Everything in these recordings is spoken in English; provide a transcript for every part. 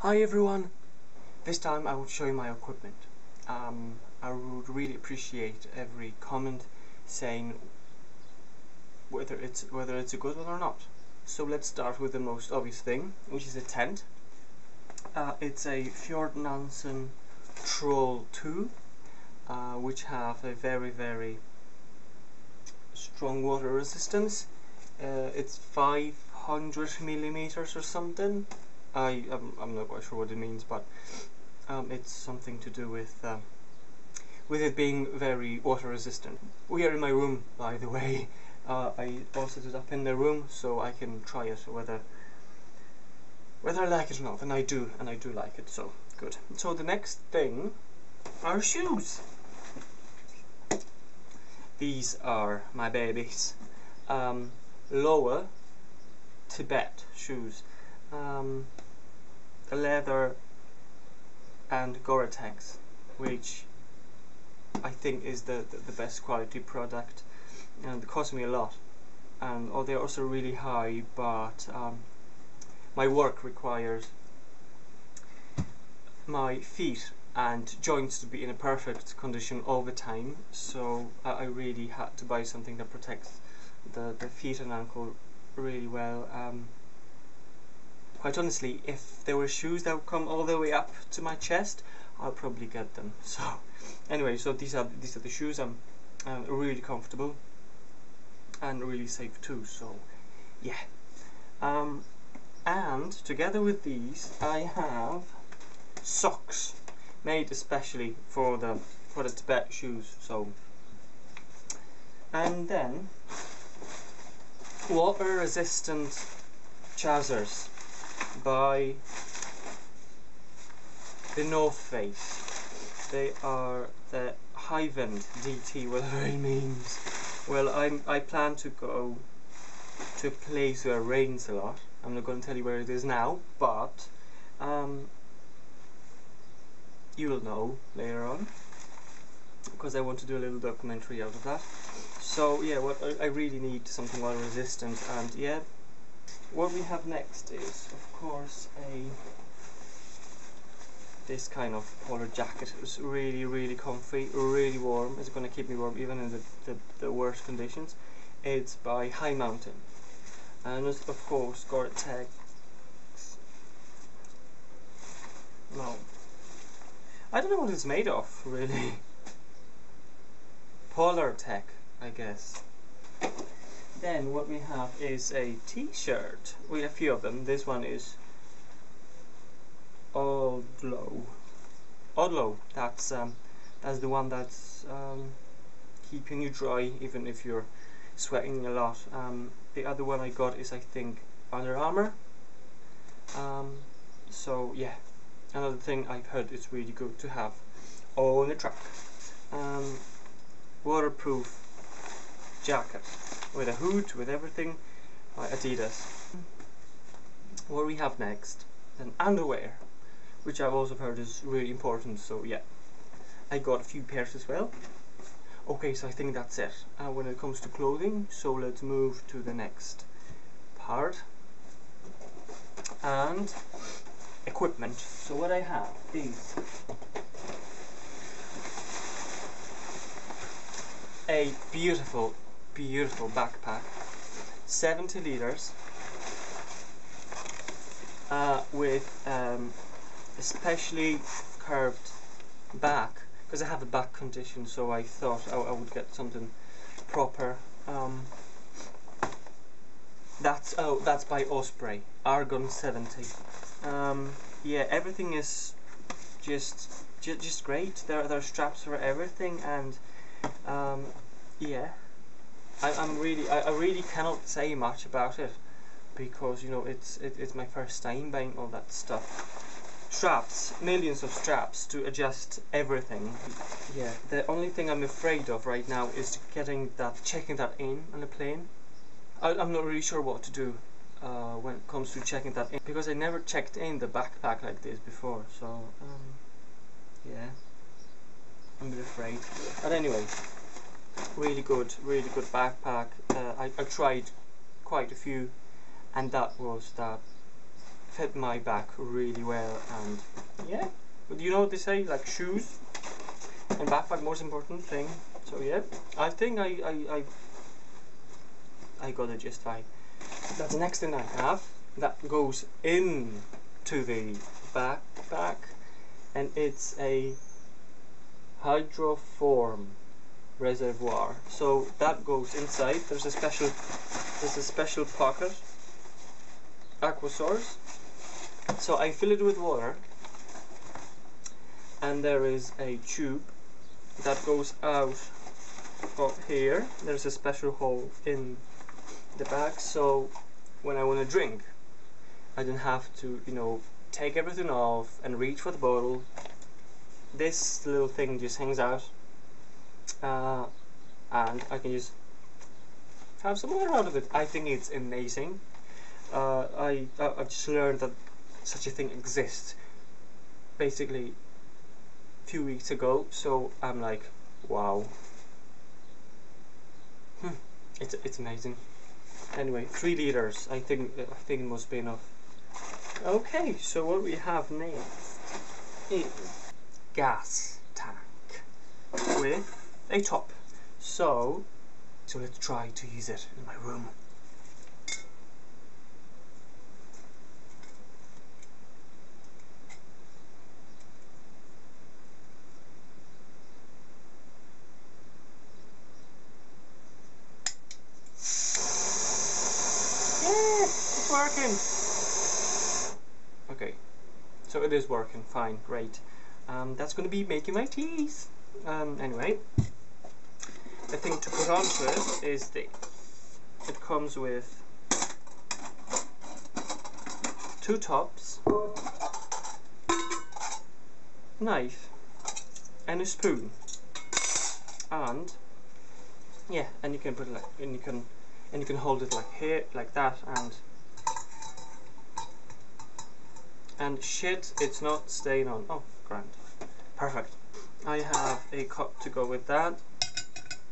Hi everyone! This time I will show you my equipment. I would really appreciate every comment saying whether it's a good one or not. So let's start with the most obvious thing, which is a tent. It's a Fjord Nansen Troll 2, which have a very strong water resistance. It's 500 millimeters or something. I'm not quite sure what it means, but it's something to do with it being very water resistant. We are in my room, by the way. I also set it up in the room so I can try it whether I like it or not, and I do like it, so good. So the next thing are shoes. These are my babies. Lower Tibet shoes. Leather and Gore-Tex, which I think is the best quality product, and it cost me a lot, and they're also really high, but my work requires my feet and joints to be in a perfect condition all the time, so I really had to buy something that protects the feet and ankle really well. Quite honestly, if there were shoes that would come all the way up to my chest, I'll probably get them. So anyway, so these are the shoes. I'm really comfortable and really safe too, so yeah. And together with these I have socks made especially for the Tibet shoes. So, and then water resistant trousers by the North Face. They are the Highwind DT, whatever it means. Well, I plan to go to a place where it rains a lot. I'm not going to tell you where it is now, but you will know later on, because I want to do a little documentary out of that. So yeah, what I really need something water resistant, and yeah. What we have next is, of course, this kind of polar jacket. It's really comfy, really warm. It's going to keep me warm even in the worst conditions. It's by High Mountain, and it's of course Gore-Tex. No, I don't know what it's made of really. Polar Tech, I guess. Then what we have is a t-shirt. We have a few of them. This one is Odlo. That's the one that's keeping you dry even if you're sweating a lot. The other one I got is, I think, Under Armour. So yeah, another thing I've heard is really good to have on the truck. Waterproof jacket with a hood, with everything, by Adidas. What we have next, then underwear, which I've also heard is really important, so yeah. I got a few pairs as well. Okay, so I think that's it when it comes to clothing, so let's move to the next part. And equipment. So what I have is a beautiful backpack, 70 liters, with a specially curved back, because I have a back condition, so I thought I would get something proper. That's by Osprey, Argon 70. Yeah, everything is just great. There are straps for everything, and yeah, I really cannot say much about it, because you know it's my first time buying all that stuff. Straps, millions of straps to adjust everything. Yeah, the only thing I'm afraid of right now is checking that in on a plane. I'm not really sure what to do when it comes to checking that in, because I never checked in the backpack like this before. So yeah, I'm a bit afraid. But anyway. Really good backpack. I tried quite a few, and that was that fit my back really well, and yeah, but you know what they say, like shoes and backpack, most important thing. So yeah, I think I got it just fine. That's the next thing I have that goes into the backpack, and it's a hydroform reservoir. So that goes inside. There's a special pocket aqua source. So I fill it with water, and there is a tube that goes out of here. There's a special hole in the back, so when I want to drink, I don't have to, you know, take everything off and reach for the bottle. This little thing just hangs out, and I can just have some water out of it. I think it's amazing. I just learned that such a thing exists basically a few weeks ago, so I'm like, wow. It's amazing. Anyway, 3 liters. I think it must be enough. Okay, so what we have next is gas tank with a top. So let's try to use it in my room. Yeah, it's working. Okay, so it is working fine, great. That's going to be making my teas. Anyway, the thing to put onto it is this. It comes with 2 tops, knife, and a spoon, and yeah, and you can put it like, and you can hold it like here, like that, and shit, it's not staying on. Oh, grand, perfect. I have a cup to go with that.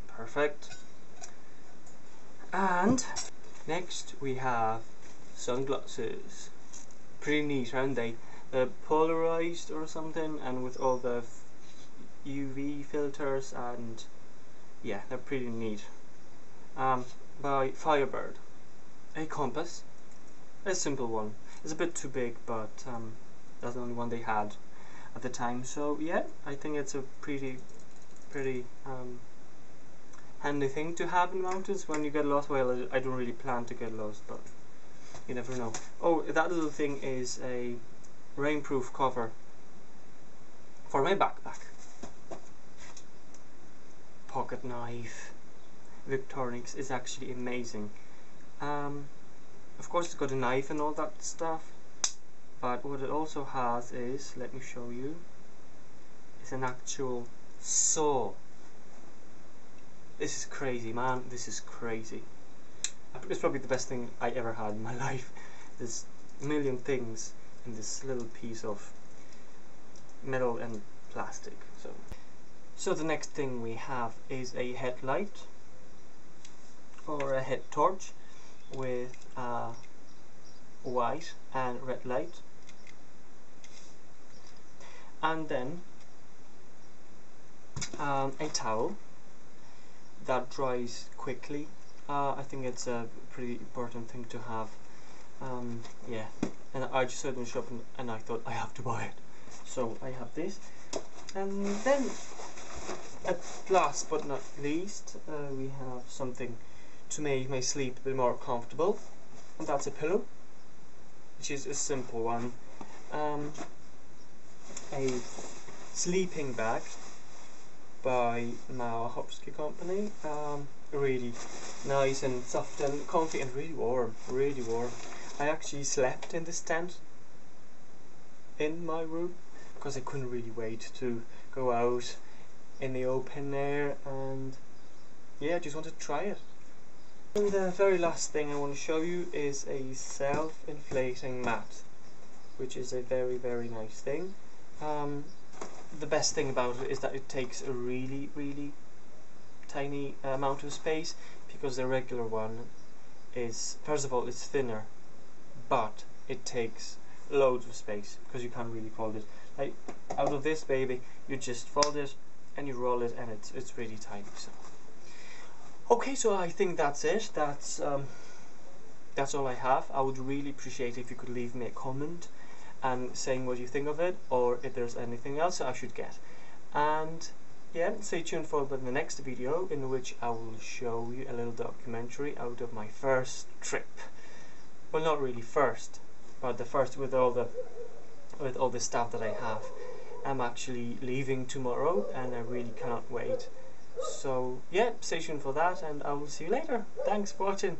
Perfect. And next we have sunglasses. Pretty neat, aren't they? They're polarized or something, and with all the UV filters, and yeah, they're pretty neat. By Firebird. A compass. A simple one. It's a bit too big, but that's the only one they had at the time. So yeah, I think it's a pretty handy thing to have in the mountains when you get lost. Well, I don't really plan to get lost, but you never know. Oh, that little thing is a rainproof cover for my backpack. Pocket knife. Victorinox is actually amazing. Of course it's got a knife and all that stuff, but what it also has is, let me show you, it's an actual saw. This is crazy, man. This is crazy. It's probably the best thing I ever had in my life. There's a million things in this little piece of metal and plastic. So the next thing we have is a headlight, or a head torch, with white and red light, and then a towel that dries quickly. I think it's a pretty important thing to have. Yeah, and I just saw it in the shop and I thought I have to buy it, so I have this. And then at last but not least, we have something to make my sleep a bit more comfortable, and that's a pillow, which is a simple one. A sleeping bag by Mahopsky Company. Really nice and soft and comfy and really warm, really warm. I actually slept in this tent in my room because I couldn't really wait to go out in the open air, and yeah, I just wanted to try it. And the very last thing I want to show you is a self-inflating mat, which is a very, very nice thing. The best thing about it is that it takes a really, really tiny amount of space, because the regular one is, first of all, it's thinner, but it takes loads of space because you can't really fold it. Like out of this baby, you just fold it and you roll it, and it's really tiny. So okay, so I think that's it. That's all I have. I would really appreciate if you could leave me a comment and saying what you think of it, or if there's anything else I should get. And yeah, stay tuned for the next video, in which I will show you a little documentary out of my first trip. Well, not really first, but the first with all the stuff that I have. I'm actually leaving tomorrow, and I really cannot wait. So yeah, stay tuned for that, and I will see you later. Thanks for watching.